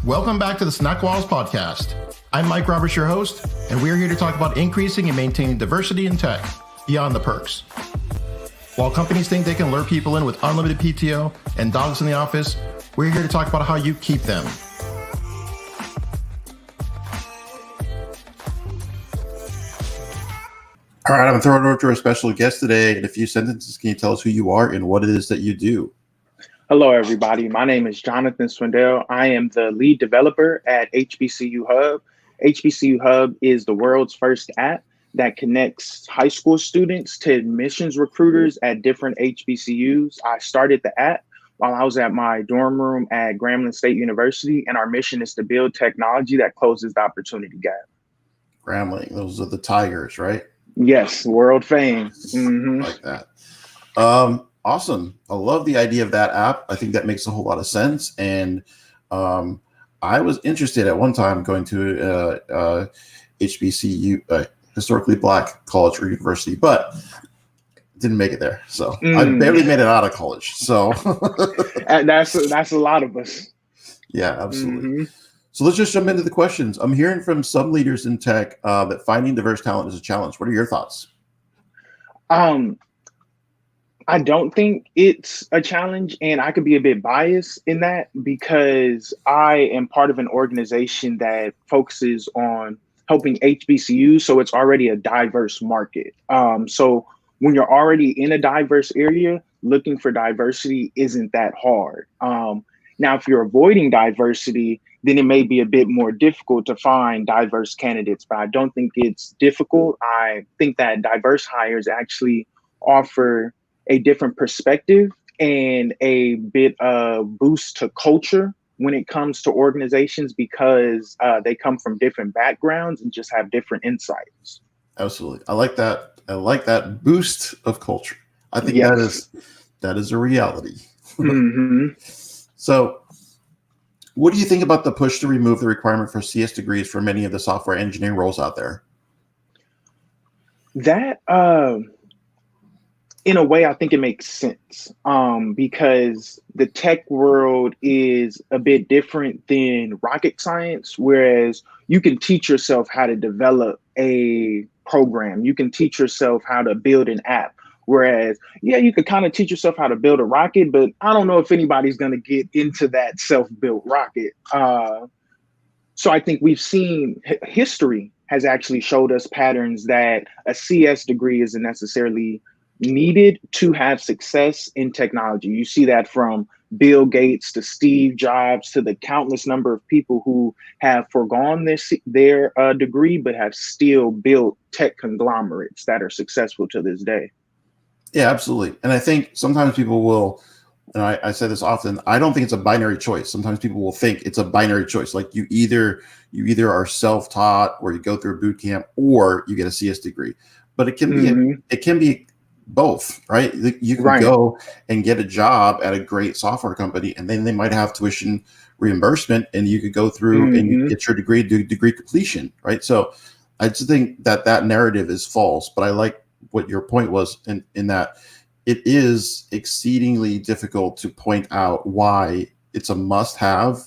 Welcome back to the SnackWalls podcast. I'm Mike Roberts, your host, and we're here to talk about increasing and maintaining diversity in tech beyond the perks. While companies think they can lure people in with unlimited PTO and dogs in the office, we're here to talk about how you keep them. All right, I'm going to throw it over to our special guest today. In a few sentences, can you tell us who you are and what it is that you do? Hello, everybody. My name is Jonathan Swindell. I am the lead developer at HBCU Hub. HBCU Hub is the world's first app that connects high school students to admissions recruiters at different HBCUs. I started the app while I was at my dorm room at Grambling State University, and our mission is to build technology that closes the opportunity gap. Grambling, those are the Tigers, right? Yes, world fame. Mm-hmm. Like that. Awesome. I love the idea of that app. I think that makes a whole lot of sense. And I was interested at one time going to HBCU, historically Black college or university, but didn't make it there. So I barely made it out of college. So that's a lot of us. Yeah, absolutely. Mm-hmm. So let's just jump into the questions. I'm hearing from some leaders in tech that finding diverse talent is a challenge. What are your thoughts? I don't think it's a challenge, and I could be a bit biased in that because I am part of an organization that focuses on helping HBCUs, so it's already a diverse market. So when you're already in a diverse area, looking for diversity isn't that hard. Now, if you're avoiding diversity, then it may be a bit more difficult to find diverse candidates, but I don't think it's difficult. I think that diverse hires actually offer a different perspective and a bit of boost to culture when it comes to organizations because they come from different backgrounds and just have different insights. Absolutely. I like that. I like that boost of culture. I think that is a reality. Mm-hmm. So what do you think about the push to remove the requirement for CS degrees for many of the software engineering roles out there? That, in a way, I think it makes sense because the tech world is a bit different than rocket science, whereas you can teach yourself how to develop a program. You can teach yourself how to build an app. Whereas, you could kind of teach yourself how to build a rocket, but I don't know if anybody's going to get into that self-built rocket. So I think we've seen history has actually showed us patterns that a CS degree isn't necessarily needed to have success in technology. You see that from Bill Gates to Steve Jobs to the countless number of people who have foregone their degree, but have still built tech conglomerates that are successful to this day. Yeah, absolutely. And I think sometimes people will, and I say this often, I don't think it's a binary choice. Sometimes people will think it's a binary choice. Like you either are self-taught or you go through a boot camp or you get a CS degree. But it can be both, right? You can go and get a job at a great software company, and then they might have tuition reimbursement, and you could go through and you get your degree, do degree completion, right? So I just think that narrative is false, but I like what your point was in that it is exceedingly difficult to point out why it's a must-have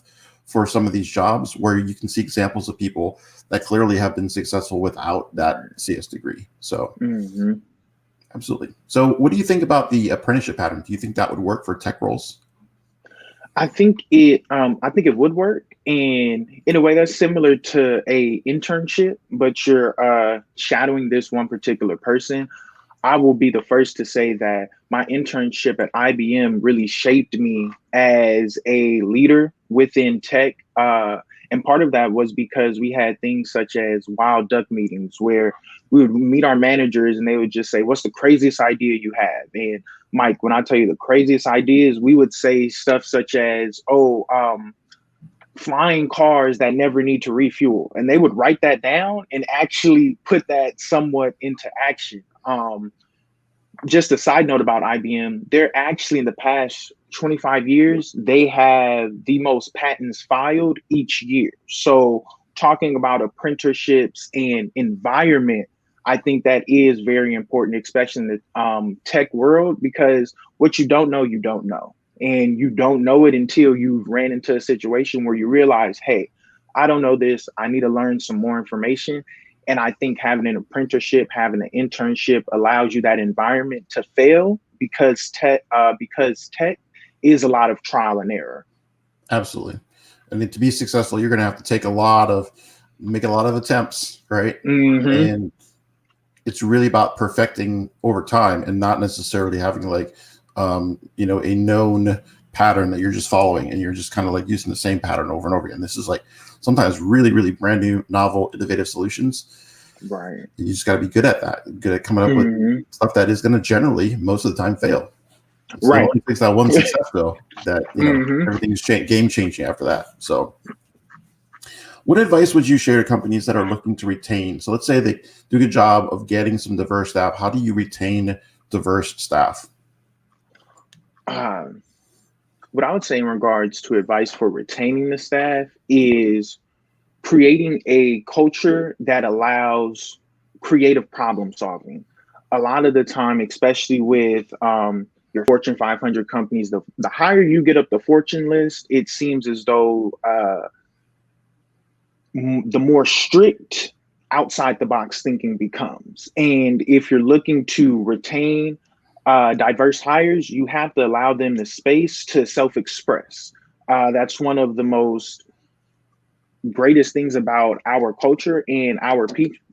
for some of these jobs where you can see examples of people that clearly have been successful without that CS degree. So absolutely. So what do you think about the apprenticeship pattern? Do you think that would work for tech roles? I think it would work, and in a way that's similar to a internship, but you're shadowing this one particular person. I will be the first to say that my internship at IBM really shaped me as a leader within tech. And part of that was because we had things such as wild duck meetings where we would meet our managers and they would just say, what's the craziest idea you have? And Mike, when I tell you the craziest ideas, we would say stuff such as, flying cars that never need to refuel. And they would write that down and actually put that somewhat into action. Just a side note about IBM, they're actually in the past 25 years, they have the most patents filed each year. So talking about apprenticeships and environment, I think that is very important, especially in the tech world, because what you don't know, you don't know. And you don't know it until you've ran into a situation where you realize, hey, I don't know this. I need to learn some more information. And I think having an apprenticeship, having an internship allows you that environment to fail because tech is a lot of trial and error. Absolutely. And to be successful, you're going to have to make a lot of attempts, right? Mm-hmm. And it's really about perfecting over time and not necessarily having like, a known pattern that you're just following and you're just kind of like using the same pattern over and over again. This is like sometimes really, really brand new, novel, innovative solutions. Right. You just got to be good at that, good at coming up with stuff that is going to generally most of the time fail. It's right. Only takes that one success though that everything's game changing after that. So what advice would you share to companies that are looking to retain? So let's say they do a good job of getting some diverse staff. How do you retain diverse staff? What I would say in regards to advice for retaining the staff is creating a culture that allows creative problem solving. A lot of the time, especially with your Fortune 500 companies, the higher you get up the Fortune list, it seems as though the more strict outside the box thinking becomes. And if you're looking to retain diverse hires, you have to allow them the space to self-express. That's one of the most greatest things about our culture and our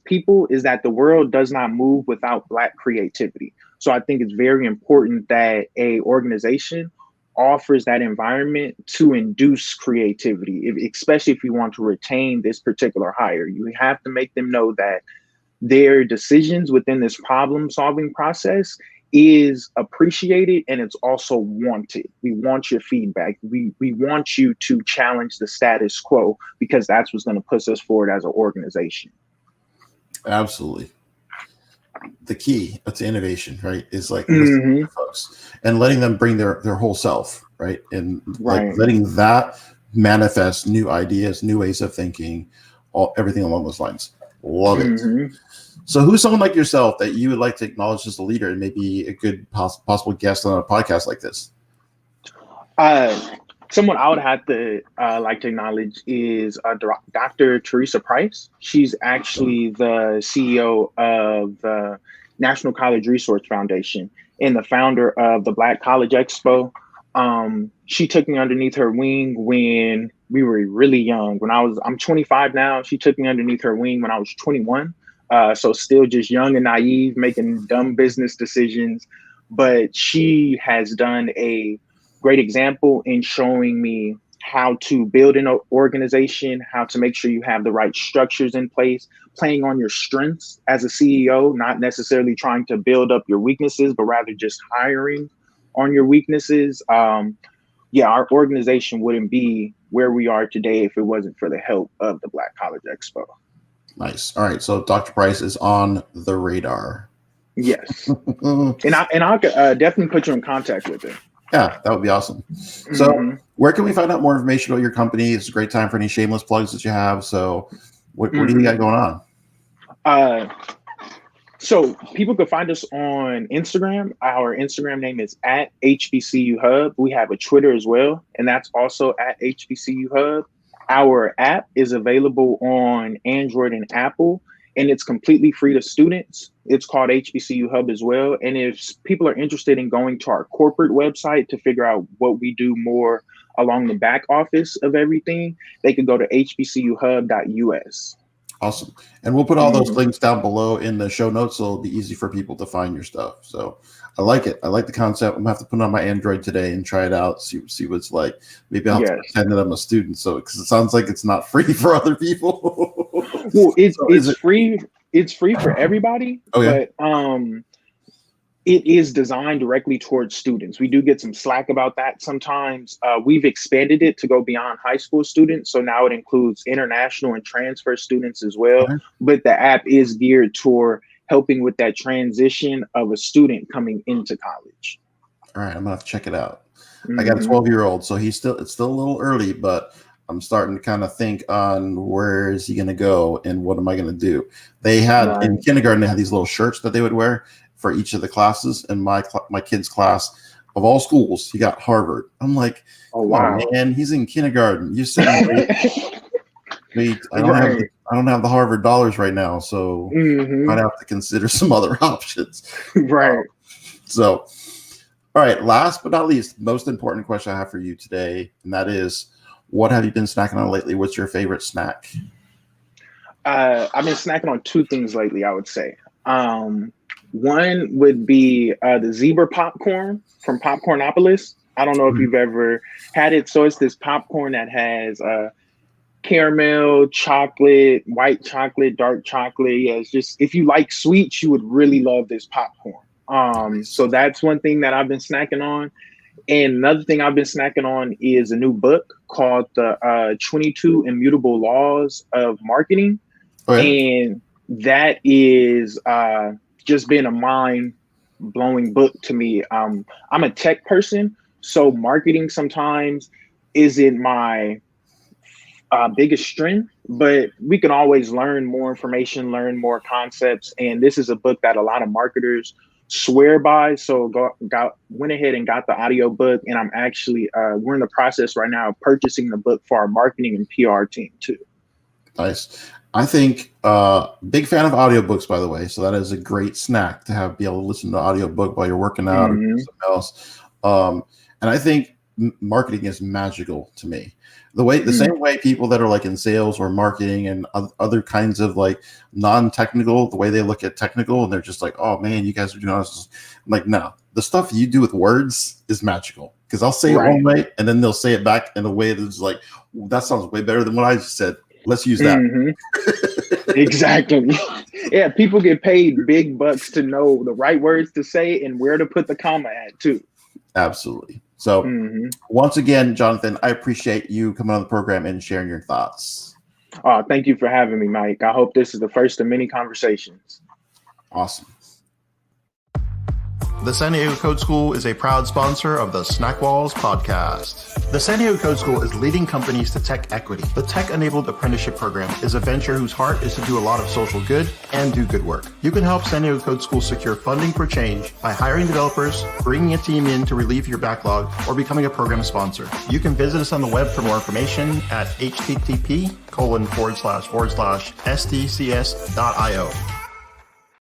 people is that the world does not move without Black creativity. So I think it's very important that a organization offers that environment to induce creativity, especially if you want to retain this particular hire. You have to make them know that their decisions within this problem solving process is appreciated and it's also wanted. We want your feedback. We want you to challenge the status quo because that's what's going to push us forward as an organization. Absolutely. The key to innovation, right, is like listening to folks and letting them bring their whole self, right? And like letting that manifest new ideas, new ways of thinking, everything along those lines. Love it. So who's someone like yourself that you would like to acknowledge as a leader and maybe a good possible guest on a podcast like this? Someone I would have to like to acknowledge is Dr. Teresa Price. She's actually the CEO of the National College Resource Foundation and the founder of the Black College Expo. She took me underneath her wing when we were really young. I'm 25 now. She took me underneath her wing when I was 21. So still just young and naive, making dumb business decisions. But she has done a great example in showing me how to build an organization, how to make sure you have the right structures in place, playing on your strengths as a CEO, not necessarily trying to build up your weaknesses, but rather just hiring on your weaknesses. Our organization wouldn't be where we are today if it wasn't for the help of the Black College Expo. Nice. All right. So Dr. Price is on the radar. Yes. and I'll definitely put you in contact with her. Yeah, that would be awesome. So where can we find out more information about your company? It's a great time for any shameless plugs that you have. So what do you got going on? So people can find us on Instagram. Our Instagram name is at HBCU Hub. We have a Twitter as well, and that's also at HBCU Hub. Our app is available on Android and Apple, and it's completely free to students. It's called HBCU Hub as well. And if people are interested in going to our corporate website to figure out what we do more along the back office of everything, they can go to hbcuhub.us. Awesome. And we'll put all those links down below in the show notes, so it'll be easy for people to find your stuff. So I like it. I like the concept. I'm gonna have to put it on my Android today and try it out, see what it's like. Maybe I'll have to pretend that I'm a student. So because it sounds like it's not free for other people. Well, it's free. It's free for everybody. Okay. But it is designed directly towards students. We do get some slack about that sometimes. We've expanded it to go beyond high school students. So now it includes international and transfer students as well. Okay. But the app is geared toward helping with that transition of a student coming into college. All right, I'm gonna have to check it out. I got a 12-year-old, so it's still a little early, but I'm starting to kind of think on where is he going to go and what am I going to do? They had in kindergarten, they had these little shirts that they would wear for each of the classes. And my kid's class of all schools, he got Harvard. I'm like, Oh, come wow. on, man, he's in kindergarten. You're sitting wait, I don't have the Harvard dollars right now, so I'd have to consider some other options. Right. So, all right, last but not least, most important question I have for you today, and that is, what have you been snacking on lately? What's your favorite snack? I've been snacking on two things lately, I would say. One would be the zebra popcorn from Popcornopolis. I don't know if you've ever had it. So it's this popcorn that has caramel, chocolate, white chocolate, dark chocolate. Yeah, it's just, if you like sweets, you would really love this popcorn. So that's one thing that I've been snacking on. And another thing I've been snacking on is a new book called The 22 Immutable Laws of Marketing. And that is just been a mind-blowing book to me. I'm a tech person, so marketing sometimes isn't my biggest strength, but we can always learn more information, learn more concepts. And this is a book that a lot of marketers swear by. So went ahead and got the audio book, and I'm actually we're in the process right now of purchasing the book for our marketing and PR team too. Nice. I think big fan of audiobooks, by the way. So that is a great snack to be able to listen to an audiobook while you're working out or something else. And I think marketing is magical to me. The same way people that are like in sales or marketing and other kinds of like non-technical, the way they look at technical and they're just like, oh man, you guys are doing this. I'm like, no, the stuff you do with words is magical, because I'll say it one way and then they'll say it back in a way that's like, that sounds way better than what I just said. Let's use that. Exactly. Yeah, people get paid big bucks to know the right words to say and where to put the comma at too. Absolutely. So once again, Jonathan, I appreciate you coming on the program and sharing your thoughts. Thank you for having me, Mike. I hope this is the first of many conversations. Awesome. The San Diego Code School is a proud sponsor of the SnackWalls podcast. The San Diego Code School is leading companies to tech equity. The tech-enabled apprenticeship program is a venture whose heart is to do a lot of social good and do good work. You can help San Diego Code School secure funding for change by hiring developers, bringing a team in to relieve your backlog, or becoming a program sponsor. You can visit us on the web for more information at http:// SDCS.io.